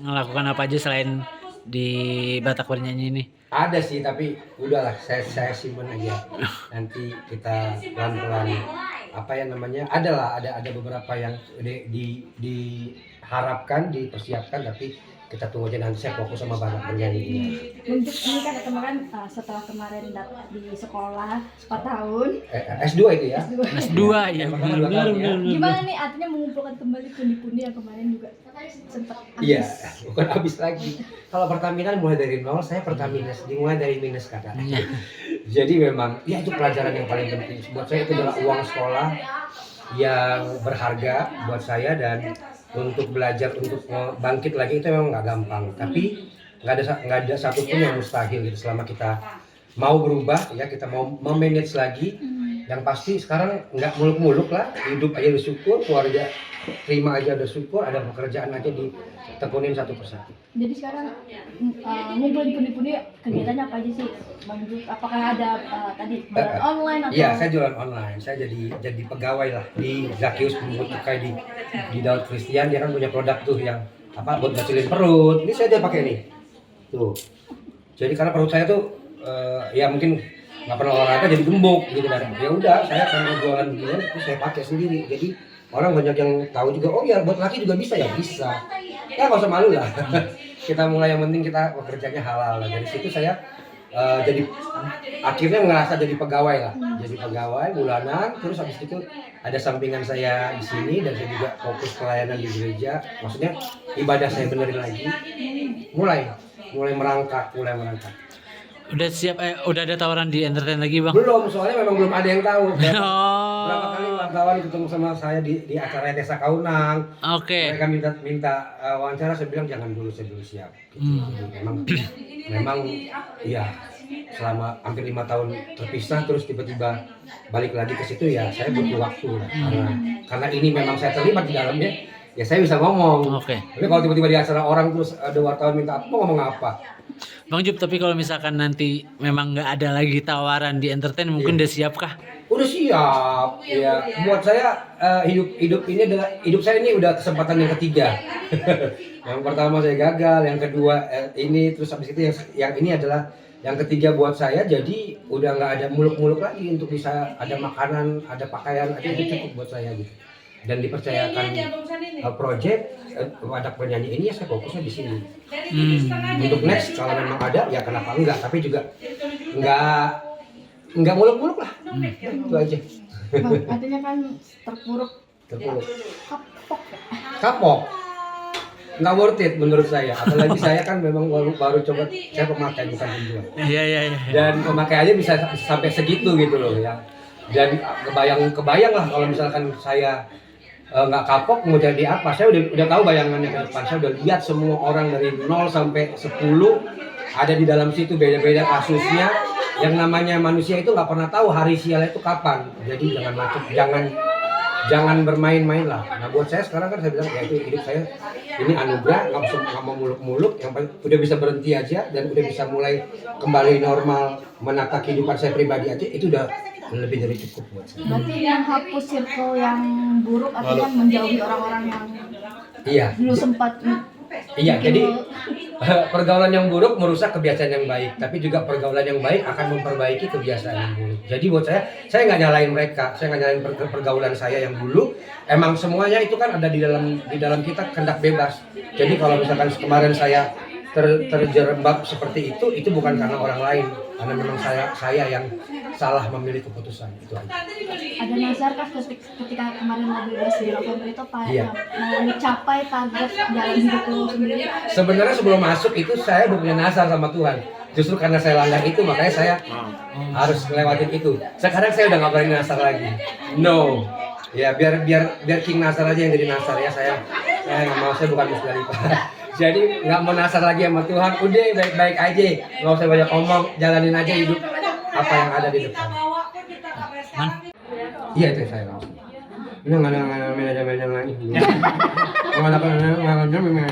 ngelakukan apa aja selain di Batak bernyanyi ini? Ada sih, tapi udahlah saya simpen aja. Nanti kita pelan-pelan apa ya namanya? Ada beberapa yang diharapkan, dipersiapkan, tapi kita tunggu aja, nanti saya fokus sama Batak bernyanyi ini. Mungkin ini kan kemarin setelah kemarin di sekolah 4 tahun S2 itu ya. S2 ya. Emang Benar, 2 tahun ya. benar. gimana nih artinya mengumpulkan kembali pundi-pundi yang kemarin juga sempat Iya, habis. bukan habis lagi. Kalau Pertamina mulai dari nol, saya Pertamina dimulai dari minus kakak. Iya. Jadi memang, ya itu pelajaran yang paling penting. Buat saya itu adalah uang sekolah yang berharga buat saya, dan untuk belajar untuk bangkit lagi itu memang nggak gampang. Tapi nggak ada satupun yang mustahil gitu selama kita mau berubah, ya kita mau memanage lagi. Yang pasti sekarang nggak muluk-muluk lah, hidup aja bersyukur, keluarga terima aja udah syukur, ada pekerjaan aja ditekunin satu persatu. Jadi sekarang ngumpulin pundi-pundi kegiatannya apa aja sih Bang Juk? Apakah ada tadi jualan online atau? Iya, saya jualan online. Saya jadi pegawai lah di Zakius Pungut Cukai di Daud Christian. Dia kan punya produk tuh yang apa buat ngecilin perut. Ini saya dia pakai nih. Tuh. Jadi karena perut saya tuh ya mungkin nggak pernah olahraga jadi gembok gitu kan. Ya udah, saya karena jualan begini itu saya pakai sendiri. Jadi orang banyak yang tahu juga, oh ya buat laki juga bisa, ya bisa. Ya nggak usah malu lah. Kita mulai, yang penting kita bekerjanya halal lah. Dari situ saya jadi akhirnya ngerasa jadi pegawai lah. Jadi pegawai bulanan, terus habis itu ada sampingan saya di sini, dan saya juga fokus pelayanan di gereja. Maksudnya ibadah saya benerin lagi. Mulai merangkak. Udah siap, udah ada tawaran di entertain lagi, Bang? Belum, soalnya memang belum ada yang tahu. Oh. Berapa kali wartawan ketemu sama saya di acara Desa Kaunang. Oke. Mereka minta wawancara, saya bilang jangan dulu, saya belum siap. Gitu. Memang ya selama hampir 5 tahun terpisah, terus tiba-tiba balik lagi ke situ, ya saya butuh waktu lah. Karena ini memang saya terlibat di dalamnya, ya saya bisa ngomong. Oke. Tapi kalau tiba-tiba di acara orang terus ada wartawan minta apa, ngomong apa? Bang Jup, tapi kalau misalkan nanti memang nggak ada lagi tawaran di entertain, mungkin udah siap kah? Udah siap. Ya, buat saya hidup ini adalah, hidup saya ini udah kesempatan yang ketiga. Yang pertama saya gagal, yang kedua ini, terus habis itu yang ini adalah yang ketiga buat saya. Jadi udah nggak ada muluk-muluk lagi, untuk bisa ada makanan, ada pakaian, aja itu cukup buat saya gitu. Dan dipercayakan project Batak bernyanyi ini, ya saya fokusnya di sini. Untuk next kalau memang ada, ya kenapa enggak, tapi juga enggak muluk-muluk lah. Itu aja. Artinya kan terpuruk Kapok. Nggak worth it menurut saya. Apalagi saya kan memang baru coba, saya pemakai bukan penjual. Iya. Dan pemakaiannya bisa sampai segitu gitu loh ya. Dan kebayang lah kalau misalkan saya nggak kapok mau jadi apa. Saya udah tahu bayangannya ke depan. Saya udah lihat semua orang dari 0 sampai 10 ada di dalam situ, beda-beda kasusnya. Yang namanya manusia itu nggak pernah tahu hari sialnya itu kapan. Jadi jangan macet, jangan bermain-main lah. Nah buat saya sekarang kan saya bilang, ya itu hidup saya ini anugerah, nggak mau muluk-muluk. Yang paling udah bisa berhenti aja, dan udah bisa mulai kembali normal menata kehidupan saya pribadi aja, itu udah lebih dari cukup buat saya. berarti yang hapus circle yang buruk, artinya menjauhi orang-orang yang Iya. dulu sempat Iya, jadi pergaulan yang buruk merusak kebiasaan yang baik, tapi juga pergaulan yang baik akan memperbaiki kebiasaan yang buruk. Jadi buat saya nggak nyalain mereka, saya nggak nyalain pergaulan saya yang dulu. Emang semuanya itu kan ada di dalam kita, kehendak bebas. Jadi kalau misalkan kemarin saya terjerembab seperti itu bukan karena orang lain, karena memang saya yang salah memilih keputusan itu aja. ada nazar kah ketika kemarin mau bebas di November itu apa Iya. mau mencapai target jalan hidup lu sendiri? Sebenarnya sebelum masuk itu saya udah punya nazar sama Tuhan. Justru karena saya langgar itu, makanya saya harus ngelewatin itu. Sekarang saya udah nggak berani nazar lagi. No. Ya biar King Nasar aja yang jadi nazar ya. Saya nggak mau, saya bukan Musdalifah. Jadi nggak mau nazar lagi sama Tuhan. Udah baik-baik aja. Nggak usah banyak ngomong, jalanin aja hidup apa yang ada di depan. Iya itu saya langsung. Ini nggak ada manajemen yang lain. Nggak ada manajemen.